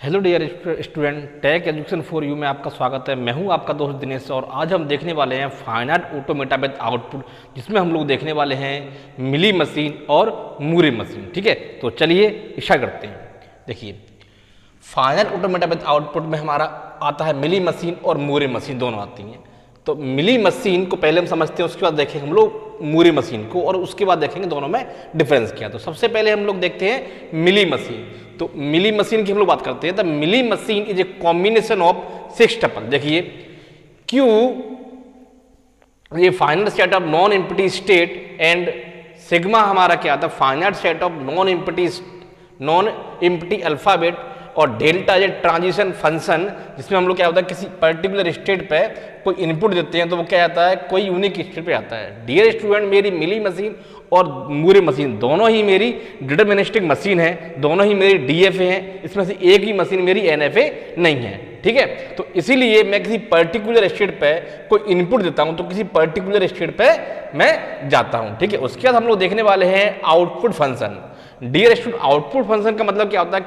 Hello dear student, tech education for you में आपका स्वागत है। मैं हूं आपका दोस्त दिनेश और आज हम देखने वाले हैं फाइनाइट ऑटोमेटा विद आउटपुट, जिसमें हम लोग देखने वाले हैं मिली मशीन और मूरे मशीन। ठीक है, तो चलिए स्टार्ट करते हैं। देखिए, फाइनाइट ऑटोमेटा विद आउटपुट में हमारा आता है मिली मशीन और मूरे मशीन, दोनों आती हैं। तो मिली मशीन को पहले हम समझते हैं, उसके बाद देखेंगे हम लोग मूरे मशीन को और उसके बाद देखेंगे दोनों में डिफरेंस क्या है। तो सबसे पहले हम लोग देखते हैं मिली मशीन। तो मिली मशीन की हम लोग बात करते हैं। The Mealy machine is a combination of 6 tuple. देखिए, क्यू ये final set of non empty state and sigma हमारा क्या आता है, finite set of non empty alphabet, और डेल्टा ये ट्रांजिशन फंक्शन, जिसमें हम लोग क्या होता है किसी पर्टिकुलर स्टेट पे कोई इनपुट देते हैं तो वो क्या आता है, कोई यूनिक स्टेट पे आता है। डियर स्टूडेंट, मेरी मिली मशीन और मूरे मशीन दोनों ही मेरी डिटरमिनिस्टिक मशीन है, दोनों ही मेरी डीएफए हैं। इसमें से एक ही मशीन मेरी एनएफए नहीं है। ठीक है, तो इसीलिए मैं किसी पर्टिकुलर स्टेट पे कोई इनपुट देता हूं तो किसी पर्टिकुलर स्टेट पे मैं जाता हूं। ठीक है, उसके बाद हम लोग देखने वाले हैं output function. Dear student, output function का मतलब क्या होता है,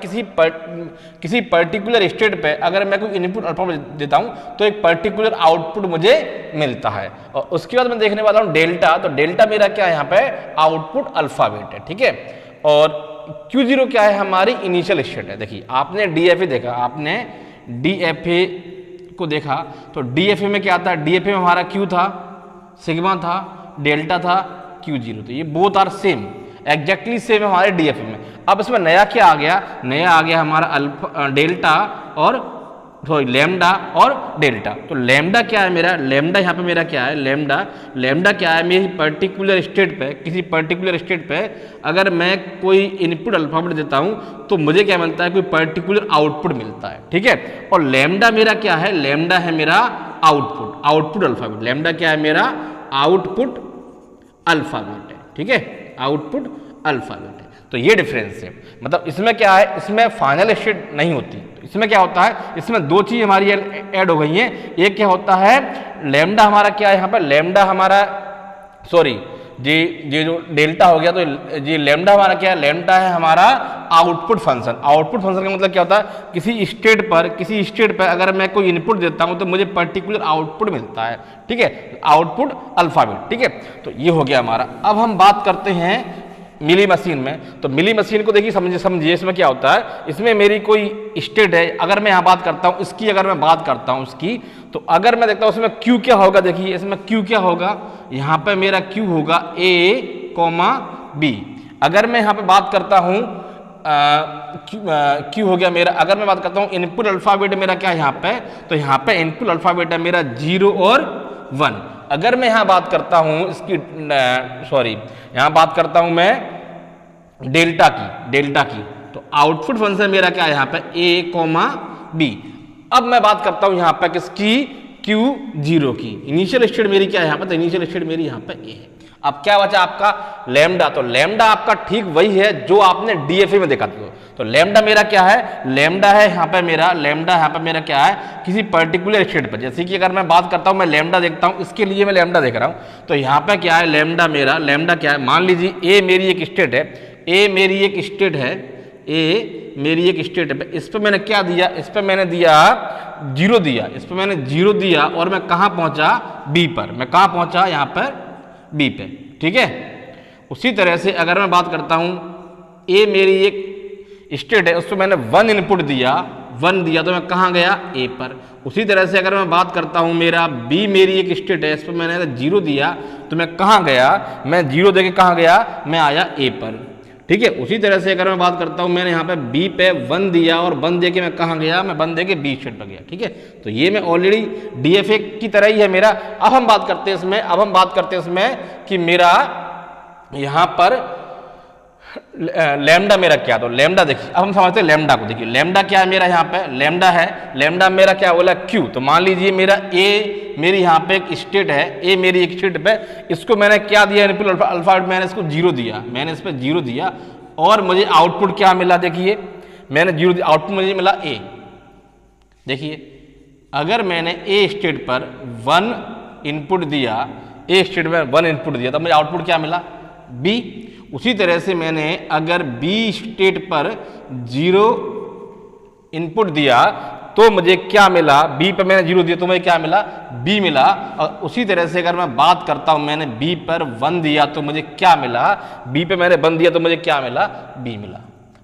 किसी पर्टिकुलर स्टेट पे अगर मैं कोई इनपुट अल्फाबेट देता हूं तो एक पर्टिकुलर आउटपुट मुझे मिलता है। और उसके बाद मैं देखने वाला हूं डेल्टा। तो डेल्टा मेरा क्या है, यहाँ पे आउटपुट अल्फाबेट है। ठीक है, और Q0 क्या है, हमारी इनिशियल स्टेट है। देखिए, आपने डीएफए देखा, आपने डीएफए को देखा तो डीएफए में क्या आता है, डीएफए में हमारा Q था, सिग्मा था, डेल्टा था, Q0। तो ये both are same, exactly same है हमारे डीएफए में। अब इसमें नया क्या आ गया, नया आ गया हमारा अल्फा डेल्टा और लैम्डा और डेल्टा। तो लैम्डा क्या है मेरा, लैम्डा यहाँ पे मेरा क्या है, लैम्डा क्या है, मेरी पर्टिकुलर स्टेट पे, किसी पर्टिकुलर स्टेट पे अगर मैं कोई इनपुट अल्फाबेट देता हूँ तो मुझे क्या मिलता है, कोई पर्टिकुलर आउटपुट मिलता है। ठीक है, और लैम्डा मेरा क्या है, लैम्डा है मेरा आउटपुट अल्फाबेट। लैम्डा क्या है मेरा, आउटपुट अल्फाबेट है। ठीक है, आउटपुट अल्फाबेट है। तो ये डिफरेंस है, मतलब इसमें क्या है, इसमें फाइनल स्टेट नहीं होती। तो इसमें क्या होता है, इसमें दो चीज हमारी ऐड हो गई हैं। एक क्या होता है, लैम्डा हमारा क्या है, यहाँ पर लैम्डा हमारा जी जो डेल्टा हो गया, तो ये लैम्डा हमारा क्या है, लैम्डा है हमारा आउटपुट फंक्शन। आउटपुट फंक्शन का मतलब क्या होता है, किसी स्टेट पर अगर मैं कोई इनपुट देता हूं तो मुझे पर्टिकुलर आउटपुट मिलता है। ठीक है, आउटपुट अल्फाबेट। ठीक है, तो ये हो गया हमारा। अब हम बात करते हैं मिली मशीन में। तो मिली मशीन को देखिए, समझिए इसमें क्या होता है, इसमें मेरी कोई स्टेट है, अगर मैं यहाँ बात करता हूँ इसकी, अगर मैं बात करता हूँ इसकी, तो अगर मैं देखता हूँ उसमें क्यू क्या होगा, देखिए इसमें क्यू क्या होगा, यहाँ पे मेरा क्यू होगा A, B। अगर मैं यहाँ पे बात करता हूँ क्यू हो गया मेरा, अगर मैं बात करता हूँ इनपुट अल्फाबेट मेरा क्या है यहाँ पे, तो यहाँ पे इनपुट अल्फाबेट है मेरा 0 और 1। अगर मैं यहाँ बात करता हूँ इसकी यहाँ बात करता हूँ मैं डेल्टा की, तो आउटपुट फंक्शन मेरा क्या है यहाँ पे A, B। अब मैं बात करता हूँ यहाँ पे किसकी, Q0 की। इनिशियल स्टेट मेरी क्या है यहाँ पे, तो इनिशियल स्टेट मेरी यहाँ पे A है। अब क्या बचा आपका लैम्डा। तो लैम्डा आपका ठीक वही है जो आपने डीएफए में देखा था। तो लैम्डा मेरा क्या है, लैम्डा है यहाँ पे मेरा, लैम्डा यहाँ पे मेरा क्या है, किसी पर्टिकुलर स्टेट पर। जैसे कि अगर मैं बात करता हूँ, मैं लैम्डा देखता हूँ, इसके लिए मैं लैम्डा देख रहा हूँ, तो यहाँ पे क्या है लैम्डा मेरा, लैम्डा क्या है, मान लीजिए ए मेरी एक स्टेट है, ए मेरी एक स्टेट है। इस पर मैंने क्या दिया, इस पर मैंने दिया 0 दिया, इस पर मैंने 0 दिया और मैं कहाँ पहुंचा, बी पर। मैं कहाँ पहुंचा, यहाँ पर बी पे। ठीक है, उसी तरह से अगर मैं बात करता हूं, ए मेरी एक स्टेट है, उस पर मैंने 1 इनपुट दिया, 1 दिया तो मैं कहाँ गया, ए पर। उसी तरह से अगर मैं बात करता हूं, मेरा बी मेरी एक स्टेट है, इस पर मैंने 0 दिया तो मैं कहाँ गया, मैं 0 देके कहाँ गया, मैं आया ए पर। ठीक है, उसी तरह से अगर मैं बात करता हूं, मैंने यहाँ पे बी पे 1 दिया और 1 दे के मैं कहाँ गया, मैं 1 दे के बी स्टेट पर गया। ठीक है, तो ये मैं ऑलरेडी डीएफए की तरह ही है मेरा। अब हम बात करते हैं इसमें कि मेरा यहाँ पर लैम्डा मेरा क्या, तो लैम्डा देखिए, अब हम समझते हैं लैम्डा को। देखिए लैम्डा क्या है मेरा, यहाँ पे लैम्डा है, लैम्डा मेरा क्या बोला, क्यू। तो मान लीजिए मेरा ए मेरी यहाँ पे एक स्टेट है, ए मेरी एक स्टेट पे, इसको मैंने क्या दिया, इनपुट अल्फाबेट मैंने इसको 0 दिया, मैंने इस पर 0 दिया और मुझे आउटपुट क्या मिला, देखिए मैंने 0 दिया, आउटपुट मुझे मिला ए। देखिए, अगर मैंने ए स्टेट पर 1 इनपुट दिया, ए स्टेट में 1 इनपुट दिया, तो मुझे आउटपुट क्या मिला, बी। उसी तरह से मैंने अगर बी स्टेट पर 0 इनपुट दिया तो मुझे क्या मिला, बी पे मैंने 0 दिया तो मुझे क्या मिला, बी मिला। और उसी तरह से अगर मैं बात करता हूं, मैंने बी पर 1 दिया तो मुझे क्या मिला, बी पे मैंने 1 दिया तो मुझे क्या मिला, बी मिला।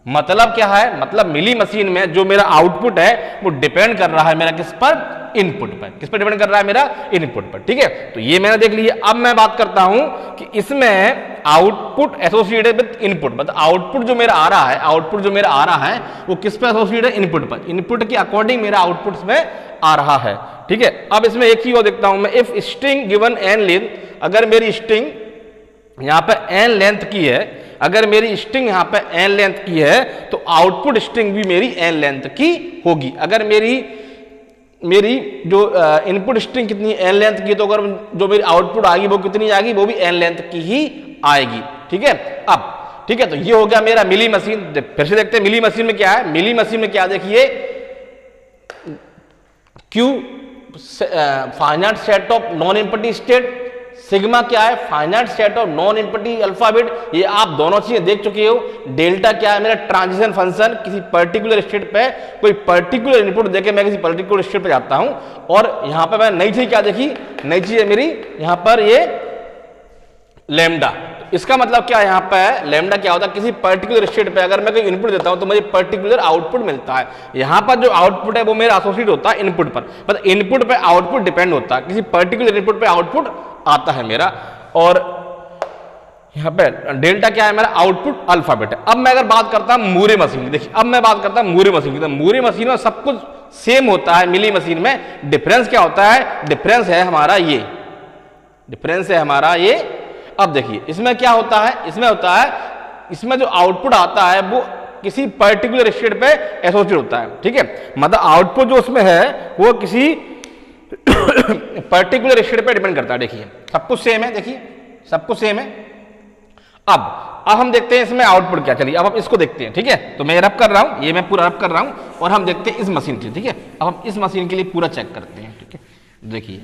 मतलब क्या है, मतलब मिली मशीन में जो मेरा आउटपुट है वो डिपेंड कर रहा है मेरा किस पर, इनपुट पर। किस पर डिपेंड कर रहा है, मेरा इनपुट पर। ठीक है, तो ये मैंने देख लिया। अब मैं बात करता हूं कि इसमें आउटपुट एसोसिएटेड विद इनपुट, मतलब आउटपुट जो मेरा आ रहा है, आउटपुट जो मेरा आ रहा है वो किस पर एसोसिएटेड है, इनपुट पर। इनपुट के अकॉर्डिंग मेरा आउटपुट में आ रहा है। ठीक है, अब इसमें एक चीज और देखता हूं मैं, if string given an length, अगर मेरी स्ट्रिंग यहां पर एन लेंथ की है, अगर मेरी स्ट्रिंग यहां पे एन लेंथ की है तो आउटपुट स्ट्रिंग भी मेरी एन लेंथ की होगी। अगर मेरी जो इनपुट स्ट्रिंग कितनी एन लेंथ की, तो अगर जो मेरी आउटपुट आएगी वो कितनी आएगी, वो भी एन लेंथ की ही आएगी। ठीक है, अब ठीक है, तो ये हो गया मेरा मिली मशीन। फिर से देखते हैं मिली मशीन में क्या है। मिली मशीन में क्या, देखिए Q finite set of non empty state, sigma क्या है, finite set of non empty alphabet. ये आप दोनों चीजें देख चुके हो। डेल्टा क्या है, मेरा ट्रांजिशन फंक्शन, किसी पर्टिकुलर स्टेट पे कोई पर्टिकुलर इनपुट देके मैं किसी पर्टिकुलर स्टेट पे जाता हूं। और यहां पे मैं नई चीज क्या देखी, नई चीज है मेरी यहां पर ये लैम्डा। इसका मतलब क्या है, यहां पर लैम्डा क्या होता है, किसी पर्टिकुलर स्टेट पे अगर मैं कोई इनपुट देता हूं तो मुझे पर्टिकुलर आउटपुट मिलता है। यहां पर जो आउटपुट है वो मेरा एसोसिएट होता है इनपुट पर, मतलब इनपुट पे आउटपुट डिपेंड होता है, किसी पर्टिकुलर इनपुट पे आउटपुट आता है मेरा। और यहां पे डेल्टा क्या है, मेरा आउटपुट अल्फाबेट है। अब मैं अगर बात करता हूं मूरे मशीन की, देखिए अब मैं बात करता हूं मूरे मशीन की, तो मूरे मशीन में सब कुछ सेम होता है। मिली मशीन में डिफरेंस क्या होता है, डिफरेंस है हमारा ये, डिफरेंस है हमारा ये। अब देखिए इसमें क्या होता है, इसमें होता है, इसमें जो आउटपुट आता है वो किसी पर्टिकुलर स्टेट पे एसोसिएट होता है। ठीक है, मतलब आउटपुट जो उसमें है वो किसी पर्टिकुलर स्टेट पे डिपेंड करता है। देखिए सब कुछ सेम है, देखिए सब कुछ सेम है। अब हम देखते हैं इसमें आउटपुट क्या, चलिए अब हम इसको देखते हैं। ठीक है, तो मैं रब कर रहा हूं, ये मैं पूरा रब कर रहा हूं और हम देखते हैं इस मशीन के। ठीक है, अब हम इस मशीन के लिए पूरा चेक करते हैं। ठीक है, देखिए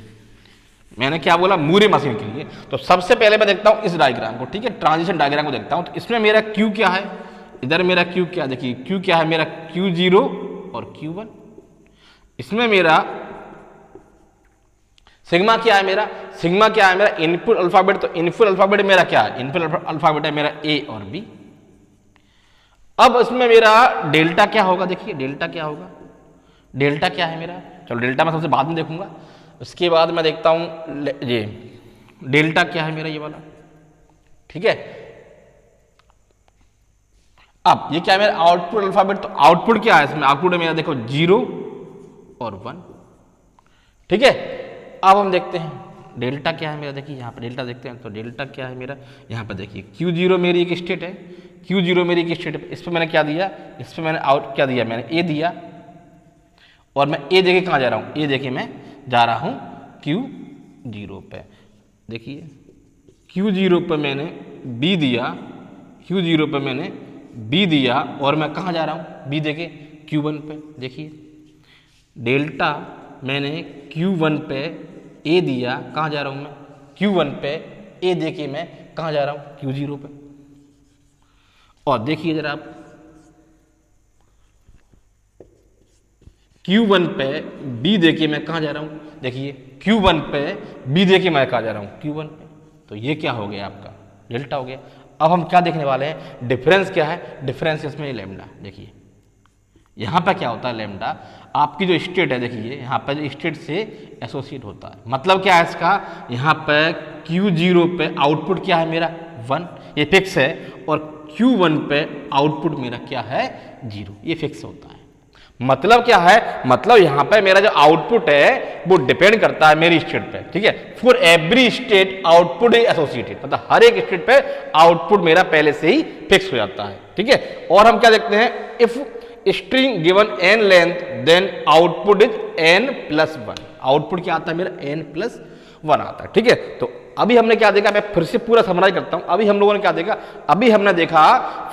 मैंने क्या बोला, मूरे मशीन के लिए। तो सबसे पहले मैं देखता हूं इस डायग्राम को। ठीक है, ट्रांजिशन डायग्राम को देखता हूं। तो इसमें मेरा क्यू क्या है, इधर मेरा क्यू क्या, देखिए क्यू क्या है, मेरा Q0 और Q1। इसमें मेरा सिग्मा क्या है, मेरा सिग्मा क्या है, मेरा इनपुट अल्फाबेट। तो इनपुट अल्फाबेट मेरा क्या है, इनपुट अल्फाबेट है मेरा A और B। अब इसमें मेरा डेल्टा क्या होगा, देखिए डेल्टा क्या होगा, डेल्टा क्या है मेरा, चलो डेल्टा मैं सबसे बाद में देखूंगा। उसके बाद मैं देखता हूं ये डेल्टा क्या है मेरा, ये वाला। ठीक है, अब ये क्या है मेरा आउटपुट अल्फाबेट। तो आउटपुट क्या है इसमें, आउटपुट है मेरा देखो 0 और 1। ठीक है, अब हम देखते हैं डेल्टा क्या है मेरा। देखिए यहाँ पर डेल्टा देखते हैं, तो डेल्टा क्या है मेरा, यहाँ पर देखिए Q0 मेरी एक स्टेट है, Q0 मेरी एक स्टेट है। इस पर मैंने क्या दिया, इस पर मैंने आउट क्या दिया, मैंने A दिया। और मैं A देखे कहाँ जा रहा हूँ, A देखे मैं जा रहा हूँ Q0 पे। देखिए Q0 पे मैंने B दिया, Q0 पे मैंने B दिया और मैं कहाँ जा रहा हूँ, B देखे Q1 पे। देखिए डेल्टा मैंने Q1 पे A दिया, कहाँ जा रहा हूँ मैं, Q1 पे A देके मैं कहाँ जा रहा हूँ, Q0 पे। और देखिए जरा आप Q1 पे B देके मैं कहाँ जा रहा हूँ, देखिए Q1 पे B देके मैं कहाँ जा रहा हूँ, Q1 पे। तो ये क्या हो गया आपका, डेल्टा हो गया। अब हम क्या देखने वाले हैं, डिफरेंस क्या है, डिफरेंस इसमें लैम्डा। देखिए यहाँ पे क्या होता है, लैम्डा आपकी जो स्टेट है, देखिए यहाँ पे जो स्टेट से एसोसिएट होता है। मतलब क्या है इसका, यहाँ पे Q0 पे आउटपुट क्या है मेरा 1, ये फिक्स है। और Q1 पे आउटपुट मेरा क्या है 0, ये फिक्स होता है। मतलब क्या है, मतलब यहाँ पे मेरा जो आउटपुट है वो डिपेंड करता है मेरी स्टेट पे। ठीक है, for every state output is associated, मतलब हर एक स्टेट पे आउटपुट मेरा पहले से ही फिक्स हो जाता है। ठीक है, और हम क्या देखते हैं, if string given n length then output is n+1। Output क्या आता है मेरा n+1 आता है। ठीक है, तो अभी हमने क्या देखा, मैं फिर से पूरा समराइज करता हूं। अभी हम लोगों ने क्या देखा, अभी हमने देखा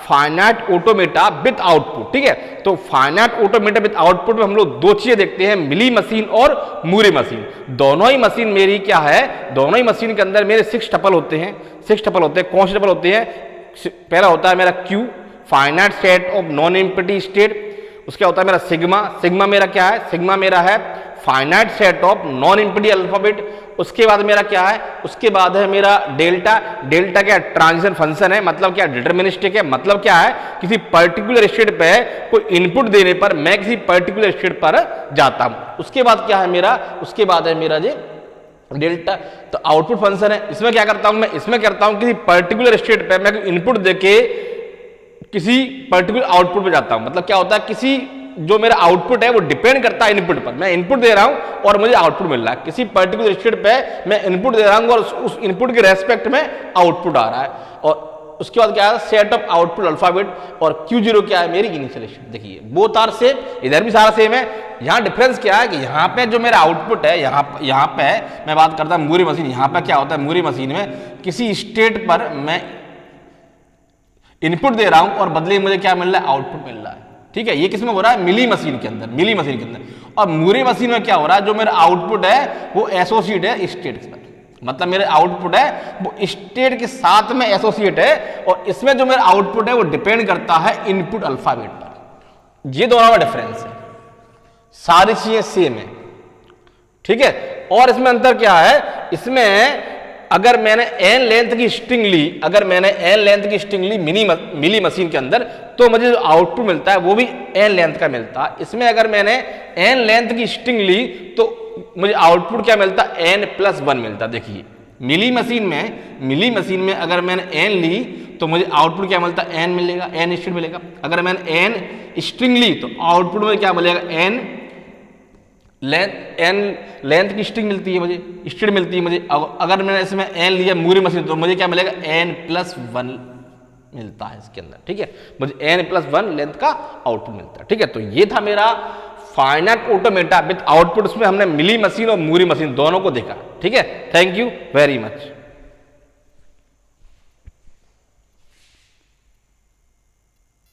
फाइनाइट ऑटोमेटा विद आउटपुट। ठीक है, तो फाइनाइट ऑटोमेटा विद आउटपुट में हम लोग दो चीजें देखते हैं, मिली मशीन और मूरे मशीन। दोनों ही मशीन मेरी क्या है, दोनों ही मशीन के अंदर मेरे 6 टपल होते हैं, 6 टपल होते हैं। कौन से टपल होते हैं, पहला होता है मेरा Q, finite set of non empty state. उसके होता है मेरा सिग्मा, सिग्मा मेरा क्या है, सिग्मा मेरा है finite set of non empty alphabet. उसके बाद मेरा क्या है, उसके बाद है मेरा डेल्टा, डेल्टा क्या ट्रांजिशन फंक्शन है, मतलब क्या डिटर्मिनिस्टिक है, मतलब क्या है किसी पर्टिकुलर स्टेट पे कोई इनपुट देने पर मैं किसी पर्टिकुलर स्टेट पर जाता हूं। उसके बाद क्या है मेरा, उसके बाद है मेरा जी डेल्टा, तो आउटपुट फंक्शन है। इसमें क्या करता हूं मैं, इसमें करता हूं किसी पर्टिकुलर स्टेट पे मैं इनपुट देके किसी पर्टिकुलर आउटपुट पे जाता हूं। मतलब क्या होता है, किसी जो मेरा आउटपुट है वो डिपेंड करता है इनपुट पर, मैं इनपुट दे रहा हूं और मुझे आउटपुट मिल रहा है। किसी पर्टिकुलर स्टेट पे मैं इनपुट दे रहा हूं और उस इनपुट के रेस्पेक्ट में आउटपुट आ रहा है। और उसके बाद क्या है, सेट ऑफ आउटपुट अल्फाबेट, और Q0 क्या है मेरी इनिशियल स्टेट। देखिए बोथ आर सेम, इधर भी सारा सेम है। यहाँ डिफरेंस क्या है कि यहाँ पे जो मेरा आउटपुट है, यहाँ पे मैं बात करता हूँ मूरी मशीन, यहाँ पे क्या होता है मूरी मशीन में किसी स्टेट पर मैं इनपुट दे रहा हूं और बदले मुझे क्या मिल रहा है, आउटपुट मिल रहा है। ठीक है, ये किसमें हो रहा है, मिली मशीन के अंदर, मिली मशीन के अंदर। और मूरी मशीन में क्या हो रहा है, जो मेरा आउटपुट है वो एसोसिएट है स्टेट के साथ, मतलब मेरे आउटपुट है वो स्टेट के साथ में एसोसिएट है, और इसमें जो मेरा आउटपुट है वो डिपेंड करता है इनपुट अल्फाबेट पर। ये दोनों का डिफरेंस है, सारी चीजें सेम है। ठीक है, और इसमें अंतर क्या है, इसमें अगर मैंने n लेंथ की स्ट्रिंग ली, अगर मैंने n लेंथ की स्ट्रिंग ली मिली मशीन के अंदर, तो मुझे जो आउटपुट मिलता है वो भी n लेंथ का मिलता है। इसमें अगर मैंने n लेंथ की स्ट्रिंग ली तो मुझे आउटपुट क्या मिलता है, n+1 मिलता। देखिए मिली मशीन में अगर मैंने n ली तो मुझे आउटपुट क्या मिलता है, n मिलेगा, n स्ट्रिंग मिलेगा। अगर मैंने n स्ट्रिंग ली तो आउटपुट में क्या मिलेगा, n लेंथ की स्ट्रिंग मिलती है मुझे, स्ट्रिंग मिलती है मुझे। अगर मैंने इसमें n लिया मूरी मशीन तो मुझे क्या मिलेगा, n+1 मिलता है इसके अंदर। ठीक है, मुझे n+1 लेंथ का आउटपुट मिलता है। ठीक है, तो ये था मेरा फाइनाइट ऑटोमेटा विद आउटपुट। उसमें हमने मिली मशीन और मूरी मशीन दोनों को देखा। ठीक है, थैंक यू वेरी मच।